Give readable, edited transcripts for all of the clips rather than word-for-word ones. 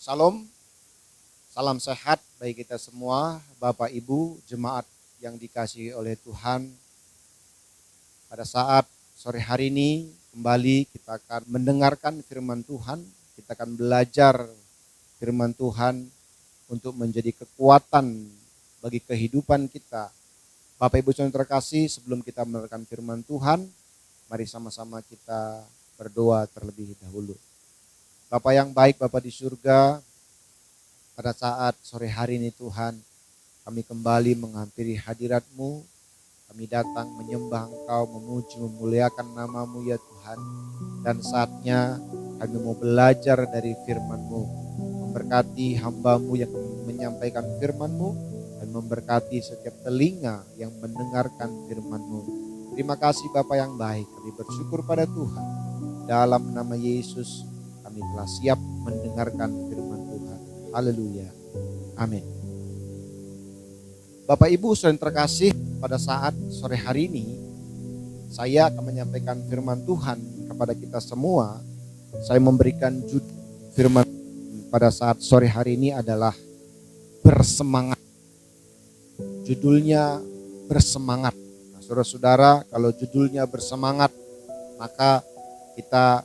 Salam, salam sehat bagi kita semua, Bapak Ibu, jemaat yang dikasihi oleh Tuhan. Pada saat sore hari ini kembali kita akan mendengarkan firman Tuhan, kita akan belajar firman Tuhan untuk menjadi kekuatan bagi kehidupan kita. Bapak Ibu yang terkasih, sebelum kita mendengarkan firman Tuhan, mari sama-sama kita berdoa terlebih dahulu. Bapa yang baik, Bapa di surga, pada saat sore hari ini Tuhan, kami kembali menghampiri hadirat-Mu. Kami datang menyembah Engkau, memuji, memuliakan nama-Mu ya Tuhan. Dan saatnya kami mau belajar dari firman-Mu. Memberkati hamba-Mu yang menyampaikan firman-Mu, dan memberkati setiap telinga yang mendengarkan firman-Mu. Terima kasih Bapa yang baik, kami bersyukur pada Tuhan. Dalam nama Yesus kami telah siap mendengarkan firman Tuhan. Haleluya. Amin. Bapak Ibu saudara yang terkasih, pada saat sore hari ini saya akan menyampaikan firman Tuhan kepada kita semua. Saya memberikan judul firman pada saat sore hari ini adalah bersemangat. Judulnya bersemangat. Nah, saudara-saudara, kalau judulnya bersemangat, maka kita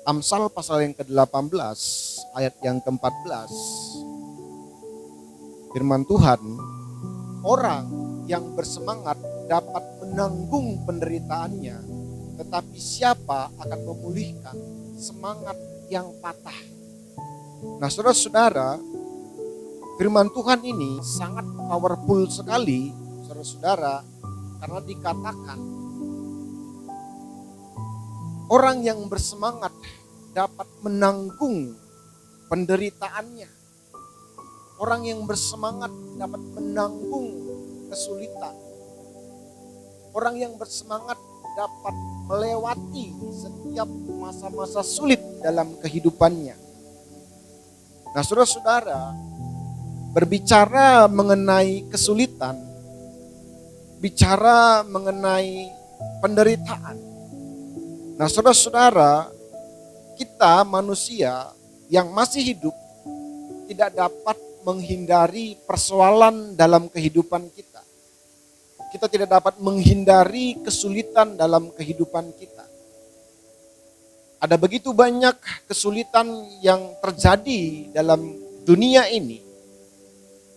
Amsal pasal yang ke-18 ayat yang ke-14, firman Tuhan, orang yang bersemangat dapat menanggung penderitaannya, tetapi siapa akan memulihkan semangat yang patah. Nah saudara-saudara, firman Tuhan ini sangat powerful sekali saudara-saudara, karena dikatakan orang yang bersemangat dapat menanggung penderitaannya. Orang yang bersemangat dapat menanggung kesulitan. Orang yang bersemangat dapat melewati setiap masa-masa sulit dalam kehidupannya. Nah saudara-saudara, berbicara mengenai kesulitan, bicara mengenai penderitaan. Nah saudara-saudara, kita manusia yang masih hidup tidak dapat menghindari persoalan dalam kehidupan kita. Kita tidak dapat menghindari kesulitan dalam kehidupan kita. Ada begitu banyak kesulitan yang terjadi dalam dunia ini.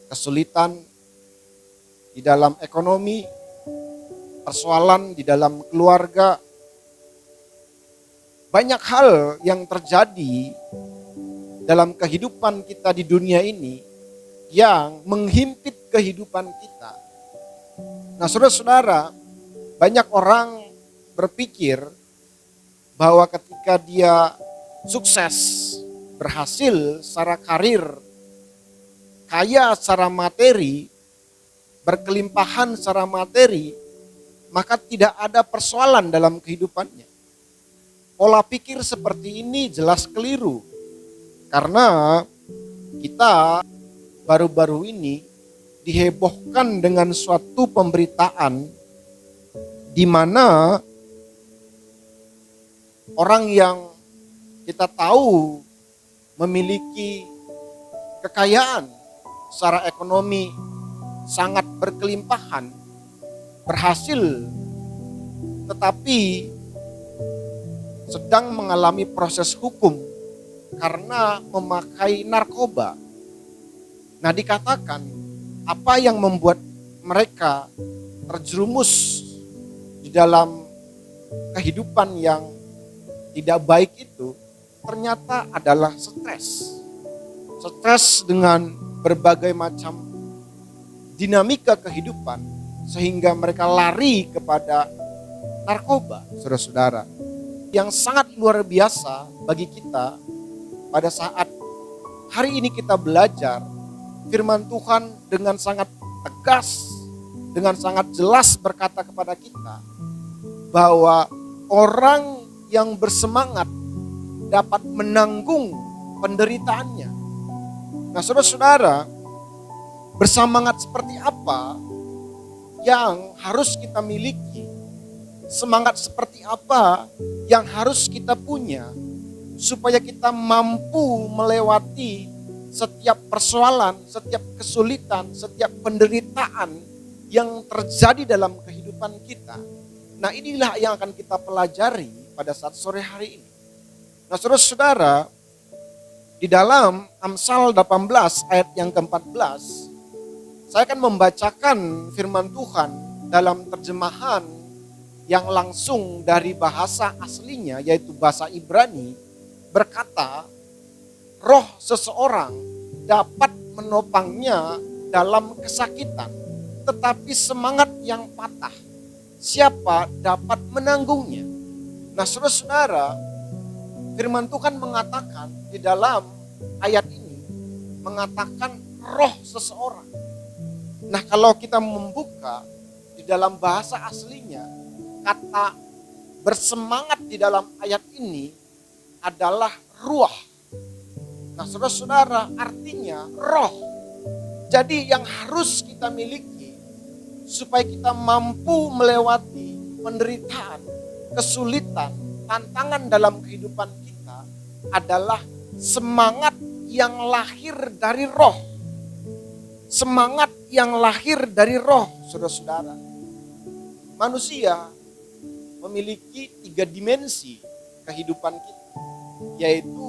Kesulitan di dalam ekonomi, persoalan di dalam keluarga. Banyak hal yang terjadi dalam kehidupan kita di dunia ini yang menghimpit kehidupan kita. Nah saudara-saudara, banyak orang berpikir bahwa ketika dia sukses, berhasil secara karir, kaya secara materi, berkelimpahan secara materi, maka tidak ada persoalan dalam kehidupannya. Pola pikir seperti ini jelas keliru. Karena kita baru-baru ini dihebohkan dengan suatu pemberitaan di mana orang yang kita tahu memiliki kekayaan secara ekonomi sangat berkelimpahan, berhasil, tetapi sedang mengalami proses hukum karena memakai narkoba. Nah dikatakan apa yang membuat mereka terjerumus di dalam kehidupan yang tidak baik itu ternyata adalah stres. Stres dengan berbagai macam dinamika kehidupan sehingga mereka lari kepada narkoba, saudara-saudara. Yang sangat luar biasa bagi kita pada saat hari ini kita belajar firman Tuhan dengan sangat tegas, dengan sangat jelas berkata kepada kita bahwa orang yang bersemangat dapat menanggung penderitaannya. Nah saudara-saudara, bersemangat seperti apa yang harus kita miliki? Semangat seperti apa yang harus kita punya supaya kita mampu melewati setiap persoalan, setiap kesulitan, setiap penderitaan yang terjadi dalam kehidupan kita. Nah, inilah yang akan kita pelajari pada saat sore hari ini. Nah, saudara-saudara, di dalam Amsal 18 ayat yang ke-14, saya akan membacakan firman Tuhan dalam terjemahan yang langsung dari bahasa aslinya, yaitu bahasa Ibrani, berkata, roh seseorang dapat menopangnya dalam kesakitan, tetapi semangat yang patah, siapa dapat menanggungnya? Nah, saudara-saudara, firman Tuhan mengatakan di dalam ayat ini, mengatakan roh seseorang. Nah, kalau kita membuka di dalam bahasa aslinya, kata bersemangat di dalam ayat ini adalah ruah. Nah, saudara-saudara, artinya roh. Jadi yang harus kita miliki supaya kita mampu melewati penderitaan, kesulitan, tantangan dalam kehidupan kita adalah semangat yang lahir dari roh. Semangat yang lahir dari roh, saudara-saudara. Manusia memiliki 3 dimensi kehidupan kita, yaitu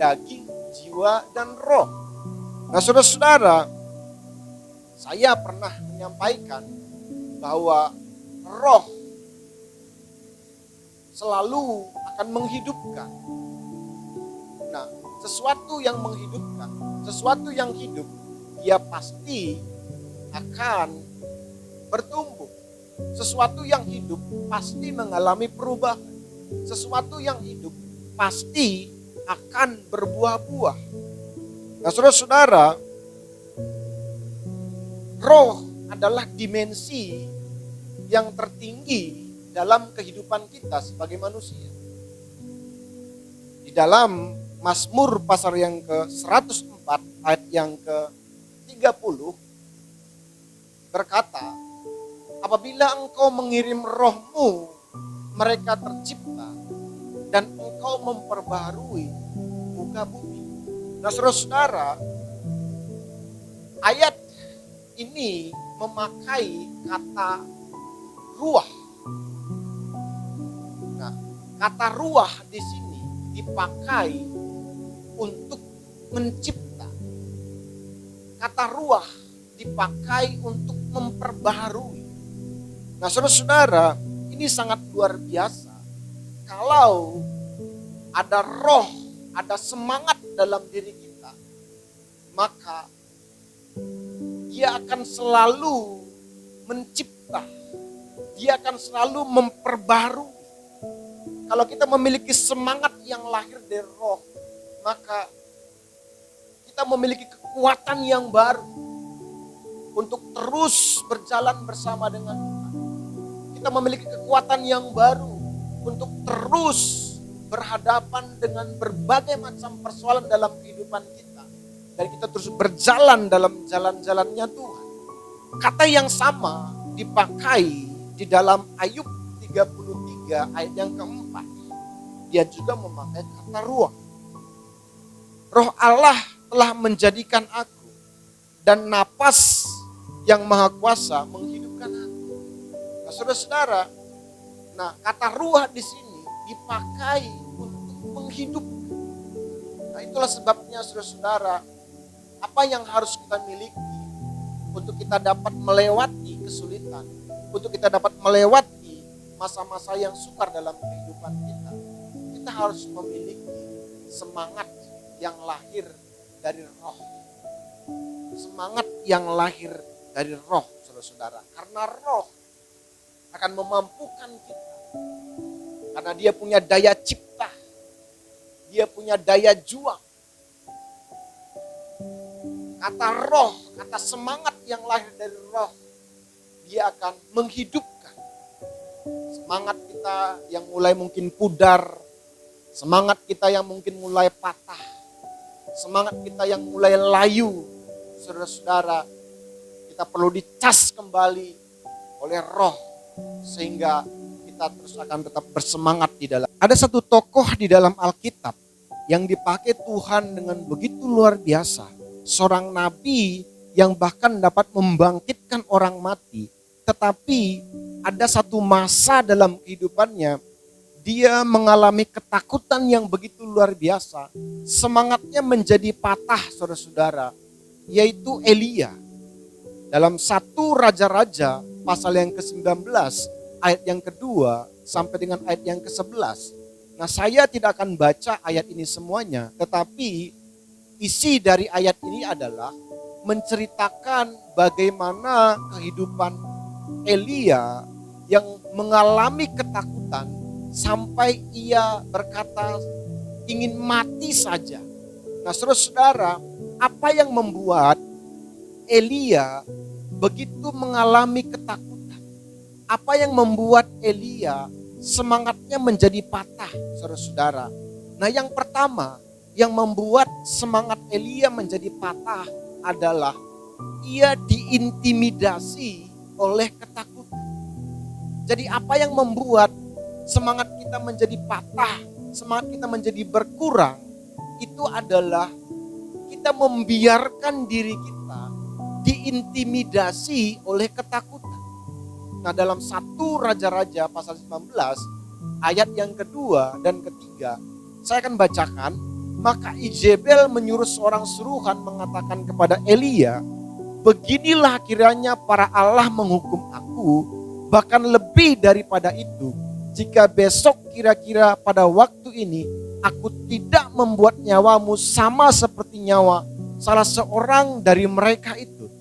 daging, jiwa, dan roh. Nah, saudara-saudara, saya pernah menyampaikan bahwa roh selalu akan menghidupkan. Nah, sesuatu yang menghidupkan, sesuatu yang hidup, dia pasti akan bertumbuh. Sesuatu yang hidup pasti mengalami perubahan. Sesuatu yang hidup pasti akan berbuah-buah. Nah, saudara-saudara, roh adalah dimensi yang tertinggi dalam kehidupan kita sebagai manusia. Di dalam Mazmur pasal yang ke-104 ayat yang ke-30 berkata, apabila engkau mengirim rohmu, mereka tercipta dan engkau memperbaharui muka bumi. Nah, saudara-saudara, ayat ini memakai kata ruah. Nah, kata ruah di sini dipakai untuk mencipta. Kata ruah dipakai untuk memperbaharui. Nah, saudara-saudara, ini sangat luar biasa. Kalau ada roh, ada semangat dalam diri kita, maka dia akan selalu mencipta. Dia akan selalu memperbarui. Kalau kita memiliki semangat yang lahir dari roh, maka kita memiliki kekuatan yang baru untuk terus berjalan bersama dengan Tuhan. Kita memiliki kekuatan yang baru untuk terus berhadapan dengan berbagai macam persoalan dalam kehidupan kita. Dan kita terus berjalan dalam jalan-jalannya Tuhan. Kata yang sama dipakai di dalam Ayub 33 ayat yang keempat. Dia juga memakai kata ruah. Roh Allah telah menjadikan aku, dan napas yang maha kuasa menghidupkan aku. Nah, saudara-saudara, nah kata ruah di sini dipakai untuk menghidupkan. Nah, itulah sebabnya saudara-saudara, apa yang harus kita miliki untuk kita dapat melewati kesulitan, untuk kita dapat melewati masa-masa yang sukar dalam kehidupan kita. Kita harus memiliki semangat yang lahir dari roh. Semangat yang lahir dari roh, saudara-saudara. Karena roh akan memampukan kita. Karena dia punya daya cipta. Dia punya daya juang. Kata roh, kata semangat yang lahir dari roh, dia akan menghidupkan semangat kita yang mulai mungkin pudar, semangat kita yang mungkin mulai patah, semangat kita yang mulai layu. Saudara-saudara, kita perlu dicas kembali oleh roh sehingga kita terus akan tetap bersemangat di dalam. Ada satu tokoh di dalam Alkitab yang dipakai Tuhan dengan begitu luar biasa. Seorang nabi yang bahkan dapat membangkitkan orang mati. Tetapi ada satu masa dalam kehidupannya, dia mengalami ketakutan yang begitu luar biasa. Semangatnya menjadi patah, saudara-saudara, yaitu Elia. Dalam 1 Raja-Raja pasal yang ke-19 ayat yang kedua sampai dengan ayat yang ke-11. Nah, saya tidak akan baca ayat ini semuanya, tetapi isi dari ayat ini adalah menceritakan bagaimana kehidupan Elia yang mengalami ketakutan sampai ia berkata ingin mati saja. Nah, saudara-saudara, apa yang membuat Elia begitu mengalami ketakutan? Apa yang membuat Elia semangatnya menjadi patah, saudara-saudara? Nah, yang pertama yang membuat semangat Elia menjadi patah adalah ia diintimidasi oleh ketakutan. Jadi apa yang membuat semangat kita menjadi patah, semangat kita menjadi berkurang, itu adalah kita membiarkan diri kita diintimidasi oleh ketakutan. Nah, dalam 1 Raja-Raja pasal 19 ayat yang kedua dan ketiga, saya akan bacakan. Maka Izebel menyuruh seorang suruhan mengatakan kepada Elia, beginilah kiranya para Allah menghukum aku, bahkan lebih daripada itu, jika besok kira-kira pada waktu ini aku tidak membuat nyawamu sama seperti nyawa salah seorang dari mereka itu.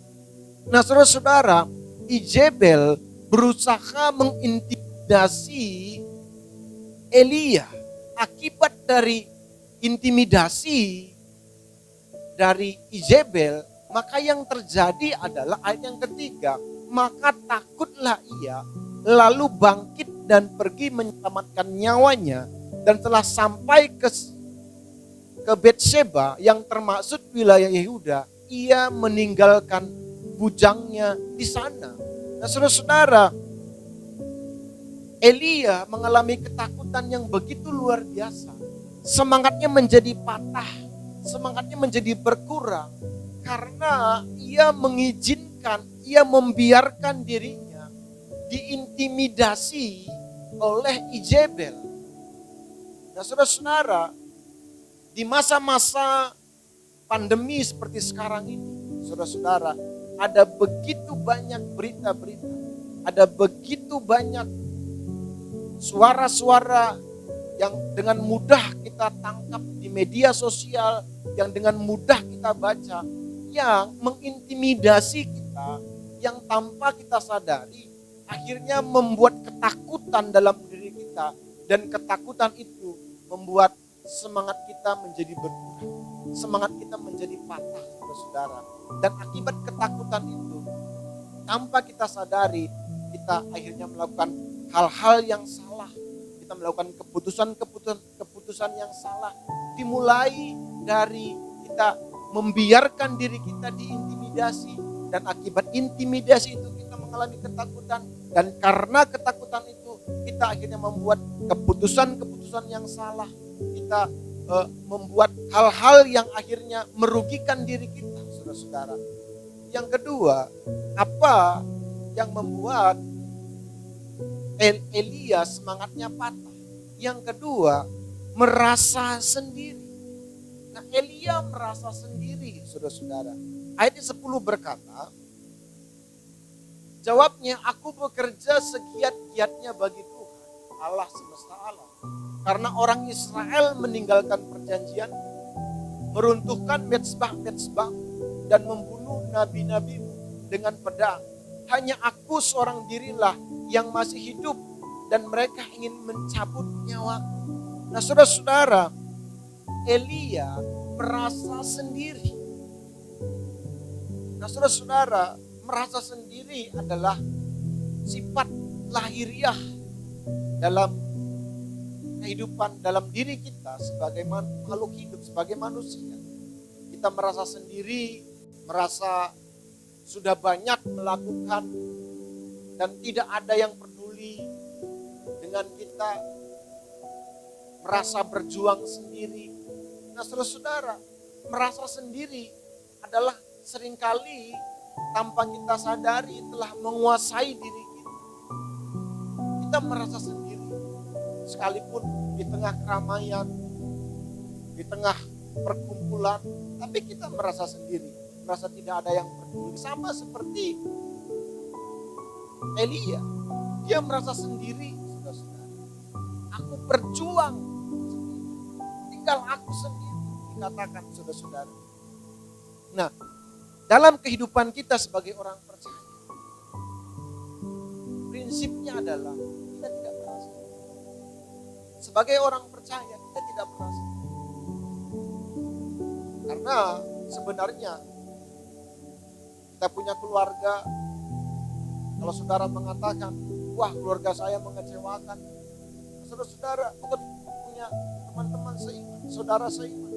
Nah, saudara-saudara, Izebel berusaha mengintimidasi Elia. Akibat dari intimidasi dari Izebel, maka yang terjadi adalah ayat yang ketiga, maka takutlah ia, lalu bangkit dan pergi menyelamatkan nyawanya, dan telah sampai ke Betsheba yang termasuk wilayah Yehuda, ia meninggalkan bujangnya di sana. Nah, saudara-saudara, Elia mengalami ketakutan yang begitu luar biasa. Semangatnya menjadi patah, semangatnya menjadi berkurang karena ia mengizinkan, ia membiarkan dirinya diintimidasi oleh Izebel. Nah, saudara-saudara, di masa-masa pandemi seperti sekarang ini, saudara-saudara, ada begitu banyak berita-berita, ada begitu banyak suara-suara yang dengan mudah kita tangkap di media sosial, yang dengan mudah kita baca, yang mengintimidasi kita, yang tanpa kita sadari, akhirnya membuat ketakutan dalam diri kita, dan ketakutan itu membuat semangat kita menjadi berkurang, semangat kita menjadi patah, saudara. Dan akibat ketakutan itu, tanpa kita sadari, kita akhirnya melakukan hal-hal yang salah. Kita melakukan keputusan yang salah. Dimulai dari kita membiarkan diri kita diintimidasi, dan akibat intimidasi itu kita mengalami ketakutan, dan karena ketakutan itu kita akhirnya membuat keputusan-keputusan yang salah. Kita membuat hal-hal yang akhirnya merugikan diri kita, saudara-saudara. Yang kedua, apa yang membuat Elia semangatnya patah? Yang kedua, merasa sendiri. Nah, Elia merasa sendiri, saudara-saudara. Ayat 10 berkata, jawabnya, aku bekerja segiat-giatnya bagi Tuhan, Allah semesta alam. Karena orang Israel meninggalkan perjanjian, meruntuhkan mezbah-mezbah, dan membunuh nabi-nabimu dengan pedang. Hanya aku seorang dirilah yang masih hidup, dan mereka ingin mencabut nyawa. Nah, saudara-saudara, Elia merasa sendiri. Nah, saudara-saudara, merasa sendiri adalah sifat lahiriah dalam kehidupan, dalam diri kita sebagai makhluk hidup, sebagai manusia. Kita merasa sendiri, merasa sudah banyak melakukan, dan tidak ada yang peduli dengan kita, merasa berjuang sendiri, Nah, saudara-saudara, merasa sendiri adalah seringkali tanpa kita sadari telah menguasai diri kita. Kita merasa sendiri, sekalipun di tengah keramaian, di tengah perkumpulan, tapi kita merasa sendiri, merasa tidak ada yang peduli. Sama seperti Elia, dia merasa sendiri, saudara-saudara. Aku berjuang sendiri, tinggal aku sendiri, dikatakan saudara-saudara. Nah, dalam kehidupan kita sebagai orang percaya, prinsipnya adalah kita tidak merasa. Sebagai orang percaya, kita tidak merasa. Karena sebenarnya kita punya keluarga. Kalau saudara mengatakan, wah keluarga saya mengecewakan. Saudara-saudara, kita punya teman-teman seiman, saudara seiman.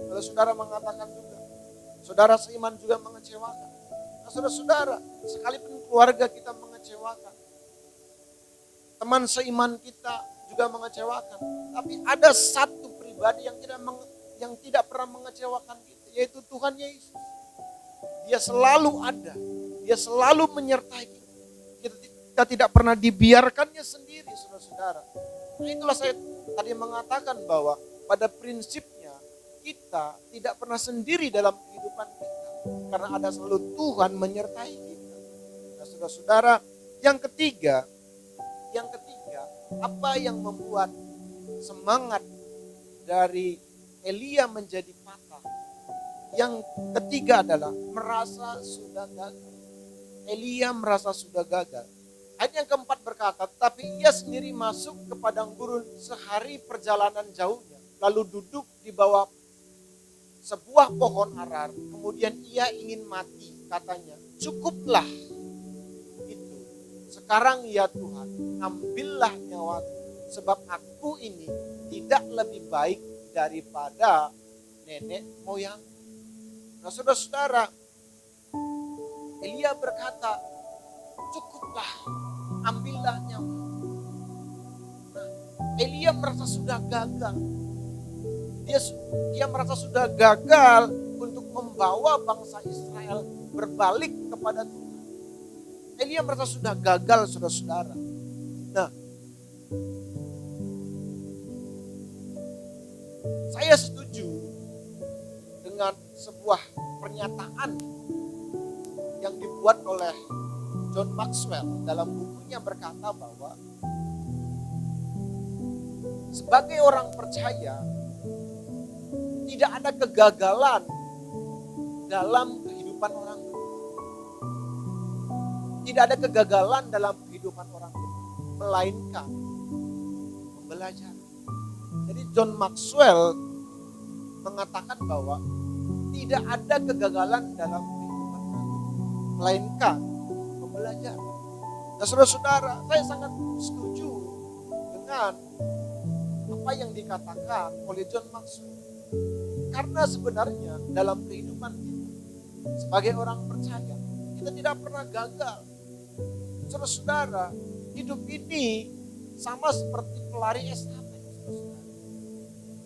Kalau saudara mengatakan juga, saudara seiman juga mengecewakan. Nah, saudara-saudara, sekalipun keluarga kita mengecewakan, teman seiman kita juga mengecewakan. Tapi ada satu pribadi yang tidak pernah mengecewakan kita, yaitu Tuhan Yesus. Dia selalu ada, dia selalu menyertai kita. Kita tidak pernah dibiarkannya sendiri, saudara-saudara. Nah, itulah saya tadi mengatakan bahwa pada prinsipnya kita tidak pernah sendiri dalam kehidupan kita. Karena ada selalu Tuhan menyertai kita. Nah, saudara-saudara, yang ketiga, apa yang membuat semangat dari Elia menjadi patah? Yang ketiga adalah merasa sudah gagal. Elia merasa sudah gagal. Ayat yang keempat berkata, tapi ia sendiri masuk ke padang gurun sehari perjalanan jauhnya. Lalu duduk di bawah sebuah pohon arar. Kemudian ia ingin mati, katanya. Cukuplah itu. Sekarang ya Tuhan, ambillah nyawaku. Sebab aku ini tidak lebih baik daripada nenek moyang. Nah, saudara-saudara, Elia berkata, cukuplah, ambillah nyawa. Nah, Elia merasa sudah gagal. Dia merasa sudah gagal untuk membawa bangsa Israel berbalik kepada Tuhan. Elia merasa sudah gagal, saudara-saudara. Nah, saya setuju dengan sebuah pernyataan yang dibuat oleh John Maxwell dalam bukunya berkata bahwa sebagai orang percaya tidak ada kegagalan dalam kehidupan orang beriman. Tidak ada kegagalan dalam kehidupan orang beriman, melainkan pembelajaran. Jadi John Maxwell mengatakan bahwa tidak ada kegagalan dalam kehidupan orang beriman, melainkan pembelajaran. Nah, saudara-saudara, saya sangat setuju dengan apa yang dikatakan oleh John Maxwell. Karena sebenarnya dalam kehidupan kita sebagai orang percaya, kita tidak pernah gagal. Saudara-saudara, hidup ini sama seperti pelari estafet.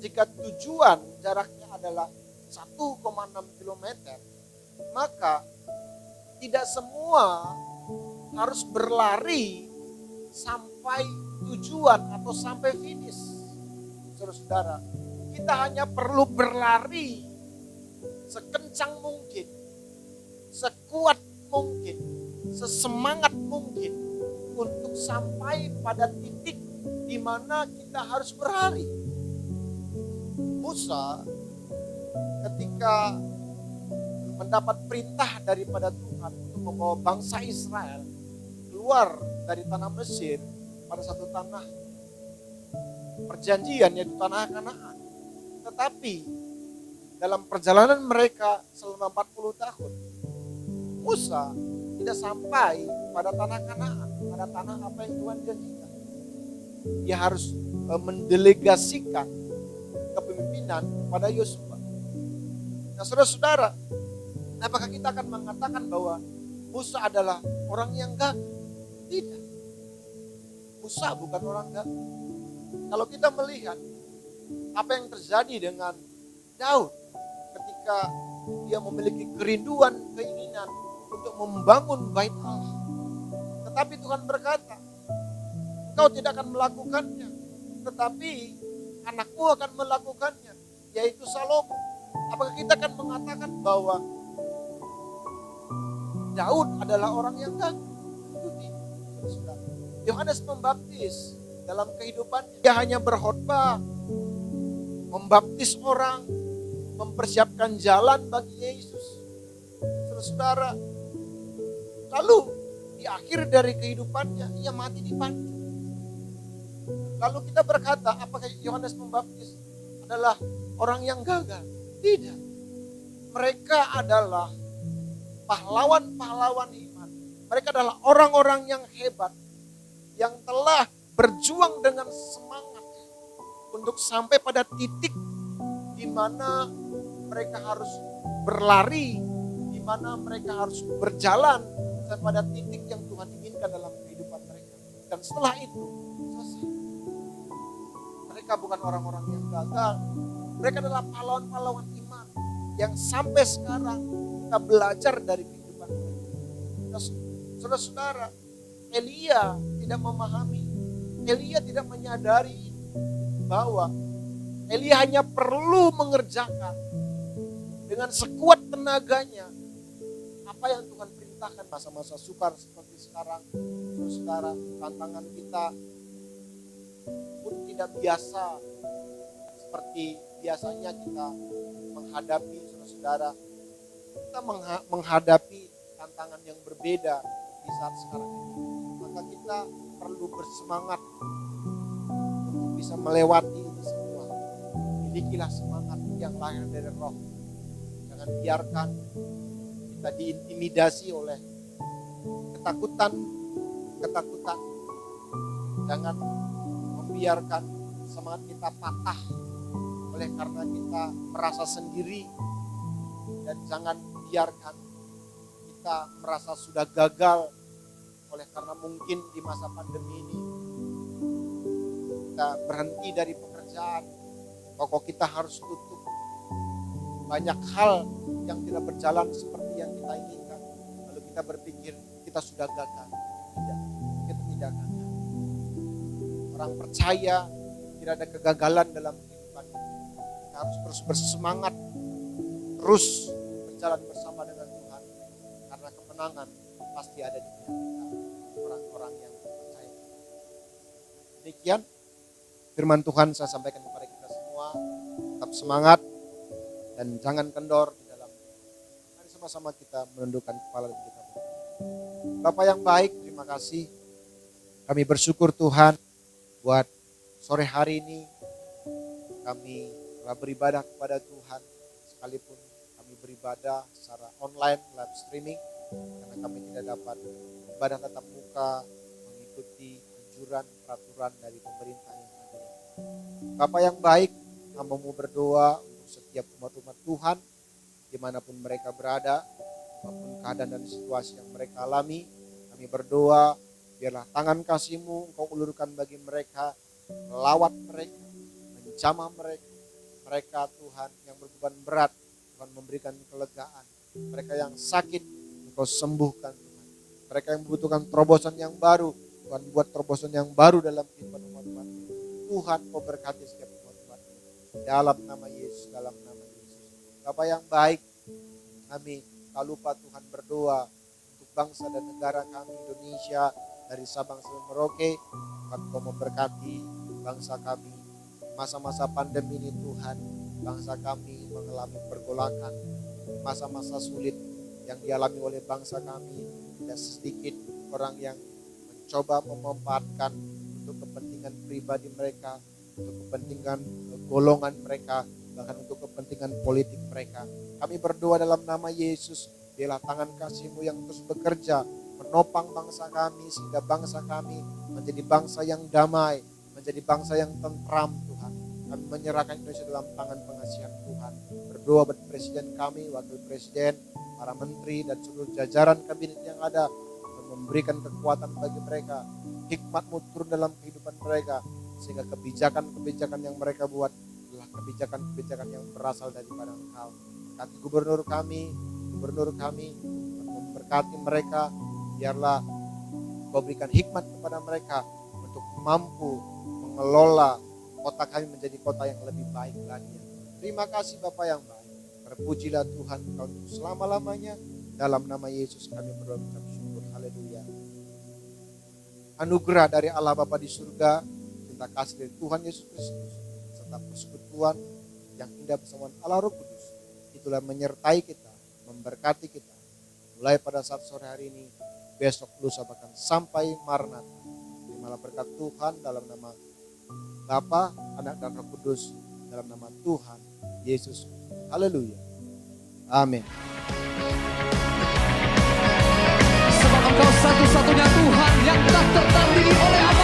Jika tujuan jaraknya adalah 1,6 km, maka tidak semua harus berlari sampai tujuan atau sampai finish. Saudara-saudara, kita hanya perlu berlari sekencang mungkin, sekuat mungkin, sesemangat mungkin untuk sampai pada titik di mana kita harus berlari. Musa ketika mendapat perintah daripada Tuhan untuk membawa bangsa Israel keluar dari tanah Mesir pada satu tanah perjanjian, yaitu tanah Kanaan. Tetapi dalam perjalanan mereka selama 40 tahun, Musa tidak sampai pada tanah Kanaan, pada tanah apa yang Tuhan janjikan. Dia harus mendelegasikan kepemimpinan kepada Yosua. Nah, saudara-saudara, apakah kita akan mengatakan bahwa Musa adalah orang yang gagal? Tidak. Musa bukan orang gagal. Kalau kita melihat apa yang terjadi dengan Daud ketika dia memiliki kerinduan, keinginan untuk membangun bait Allah. Tetapi Tuhan berkata, engkau tidak akan melakukannya, tetapi anakmu akan melakukannya, yaitu Salomo. Apakah kita akan mengatakan bahwa Daud adalah orang yang gagal? Tentu tidak. Yohanes Pembaptis dalam kehidupannya, dia hanya berkhotbah, membaptis orang, mempersiapkan jalan bagi Yesus. Saudara, lalu di akhir dari kehidupannya, ia mati dipancung. Lalu kita berkata, apakah Yohanes Pembaptis adalah orang yang gagal? Tidak. Mereka adalah pahlawan-pahlawan iman. Mereka adalah orang-orang yang hebat, yang telah berjuang dengan semangat untuk sampai pada titik di mana mereka harus berlari, di mana mereka harus berjalan sampai pada titik yang Tuhan inginkan dalam kehidupan mereka. Dan setelah itu selesai. Mereka bukan orang-orang yang gagal. Mereka adalah pahlawan-pahlawan iman yang sampai sekarang kita belajar dari kehidupan mereka. Saudara-saudara, Elia tidak memahami, Elia tidak menyadari bahwa Elia hanya perlu mengerjakan dengan sekuat tenaganya apa yang Tuhan perintahkan. Masa-masa sukar seperti sekarang, saudara, tantangan kita pun tidak biasa seperti biasanya kita menghadapi, saudara. Kita menghadapi tantangan yang berbeda di saat sekarang ini. Maka kita perlu bersemangat untuk bisa melewati itu semua. Milikilah semangat yang lahir dari Roh. Jangan biarkan kita diintimidasi oleh ketakutan. Jangan membiarkan semangat kita patah oleh karena kita merasa sendiri. Dan jangan biarkan kita merasa sudah gagal oleh karena mungkin di masa pandemi ini kita berhenti dari pekerjaan, toko kita harus tutup, banyak hal yang tidak berjalan seperti yang kita inginkan, lalu kita berpikir kita sudah gagal. Tidak, kita tidak gagal. Orang percaya tidak ada kegagalan dalam kehidupan ini. Kita harus terus bersemangat, terus berjalan bersama dengan Tuhan, karena kemenangan pasti ada di pihak kita, orang-orang yang percaya. Demikian firman Tuhan saya sampaikan kepada kita semua. Tetap semangat dan jangan kendor di dalam. Mari sama-sama kita menundukkan kepala dan kita berdoa. Bapa yang baik, terima kasih. Kami bersyukur Tuhan buat sore hari ini kami telah beribadah kepada Tuhan, sekalipun kami beribadah secara online, live streaming, karena kami tidak dapat ibadah tatap muka mengikuti anjuran peraturan dari pemerintah yang ada. Bapa yang baik, hamba-Mu berdoa untuk setiap umat-umat Tuhan dimanapun mereka berada, apapun keadaan dan situasi yang mereka alami. Kami berdoa biarlah tangan kasih-Mu Engkau ulurkan bagi mereka, melawat mereka, menjamah mereka Tuhan yang berbeban berat, Tuhan memberikan kelegaan. Mereka yang sakit Engkau sembuhkan Tuhan. Mereka yang membutuhkan terobosan yang baru, Tuhan buat terobosan yang baru dalam kehidupan umat-Mu. Tuhan Kau berkati setiap umat-Mu. Dalam nama Yesus, dalam nama Yesus. Bapa yang baik, kami tak lupa Tuhan berdoa untuk bangsa dan negara kami Indonesia, dari Sabang sampai Merauke. Tuhan Kau memberkati bangsa kami. Masa-masa pandemi ini Tuhan, bangsa kami mengalami pergolakan, masa-masa sulit yang dialami oleh bangsa kami. Tidak sedikit orang yang mencoba memanfaatkan untuk kepentingan pribadi mereka, untuk kepentingan golongan mereka, bahkan untuk kepentingan politik mereka. Kami berdoa dalam nama Yesus, biarlah tangan kasih-Mu yang terus bekerja, menopang bangsa kami, sehingga bangsa kami menjadi bangsa yang damai, menjadi bangsa yang tentram Tuhan. Kami menyerahkan Indonesia dalam tangan pengasihan Tuhan. Berdoa buat Presiden kami, Wakil Presiden, para menteri dan seluruh jajaran kabinet yang ada, memberikan kekuatan bagi mereka, hikmat-Mu turun dalam kehidupan mereka, sehingga kebijakan-kebijakan yang mereka buat adalah kebijakan-kebijakan yang berasal daripada Engkau. Berkati gubernur kami, memberkati mereka, biarlah Kau berikan hikmat kepada mereka untuk mampu mengelola kota kami menjadi kota yang lebih baik lagi. Terima kasih Bapa yang baik. Terpujilah Tuhan Engkau untuk selama-lamanya. Dalam nama Yesus kami berdoa mengucap syukur. Haleluya. Anugerah dari Allah Bapa di surga, cinta kasih dari Tuhan Yesus Kristus, serta persekutuan yang indah bersama Allah Roh Kudus, itulah menyertai kita, memberkati kita. Mulai pada saat sore hari ini, besok, lusa, bahkan sampai Maranatha. Terimalah berkat Tuhan dalam nama Bapa, Anak dan Roh Kudus, dalam nama Tuhan Yesus. Haleluya. Amin. Sebab Engkau satu-satunya Tuhan yang tak tertandingi oleh apa